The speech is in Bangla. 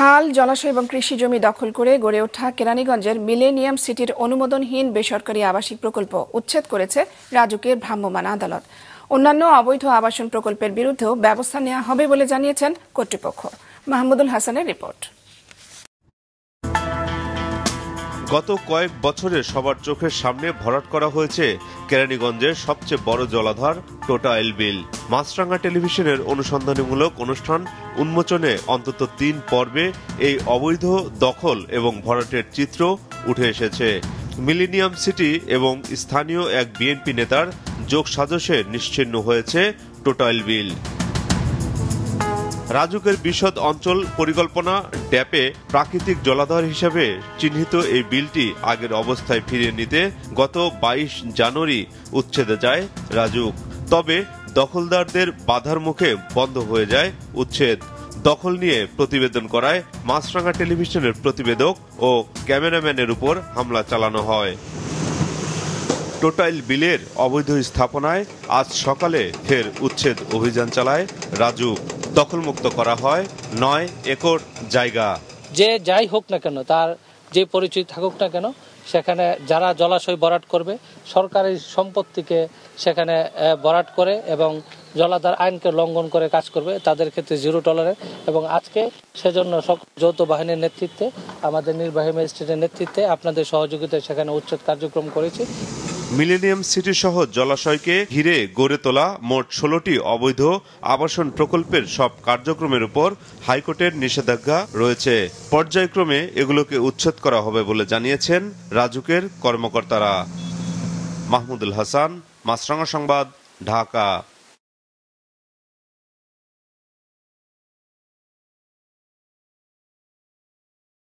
খাল, জলাশয় এবং কৃষি জমি দখল করে গড়ে ওঠা কেরানীগঞ্জের মিলেনিয়াম সিটির অনুমোদনহীন বেসরকারি আবাসিক প্রকল্প উচ্ছেদ করেছে রাজুকের ভ্রাম্যমাণ আদালত। অন্যান্য অবৈধ আবাসন প্রকল্পের বিরুদ্ধেও ব্যবস্থা নেওয়া হবে বলে জানিয়েছেন কর্তৃপক্ষ। মাহমুদুল হাসানের রিপোর্ট। গত কয়েক বছরে সবার চোখের সামনে ভরাট করা হয়েছে কেরানীগঞ্জের সবচেয়ে বড় জলাধার টোটাইল বিল। মাছরাঙা টেলিভিশনের অনুসন্ধানমূলক অনুষ্ঠান উন্মোচনে অন্তত ৩ পর্বে এই অবৈধ দখল এবং ভরাটের চিত্র উঠে এসেছে। মিলেনিয়াম সিটি এবং স্থানীয় এক বিএনপি নেতার যোগসাজশে নিশ্চিহ্ন হয়েছে টোটাইল বিল। রাজুকের বিশদ অঞ্চল পরিকল্পনা ড্যাপে প্রাকৃতিক জলাধার হিসেবে চিহ্নিত এই বিলটি আগের অবস্থায় ফিরিয়ে নিতে গত ২২ জানুয়ারি উচ্ছেদে যায় রাজুক। তবে দখলদারদের বাধার মুখে বন্ধ হয়ে যায় উচ্ছেদ। দখল নিয়ে প্রতিবেদন করায় মাছরাঙা টেলিভিশনের প্রতিবেদক ও ক্যামেরাম্যানের উপর হামলা চালানো হয়। টোটাইল বিলের অবৈধ স্থাপনায় আজ সকালে ফের উচ্ছেদ অভিযান চালায় রাজুক। দখলমুক্ত করা হয় ৯ একর জায়গা। যে যাই হোক না কেন, তার যে পরিচয় থাকুক না কেন, সেখানে যারা জলাশয় ভরাট করবে সরকারি সম্পত্তিকে সেখানে ভরাট করে এবং জলাধার আইনকে লঙ্ঘন করে কাজ করবে, তাদের ক্ষেত্রে জিরো টলারেন্স। এবং আজকে সেজন্য যৌথ বাহিনীর নেতৃত্বে, আমাদের নির্বাহী ম্যাজিস্ট্রেটের নেতৃত্বে, আপনাদের সহযোগিতায় সেখানে উচ্ছেদ কার্যক্রম করেছি। মিলেনিয়াম সিটি সহ জলাশয়কে ঘিরে গড়ে তোলা মোট ১৬টি অবৈধ আবাসন প্রকল্পের সব কার্যক্রমের উপর হাইকোর্টের নিষেধাজ্ঞা রয়েছে। পর্যায়ক্রমে এগুলোকে উচ্ছেদ করা হবে বলে জানিয়েছেন রাজুকের কর্মকর্তারা। মাহমুদুল হাসান, মাছরাঙা সংবাদ, ঢাকা।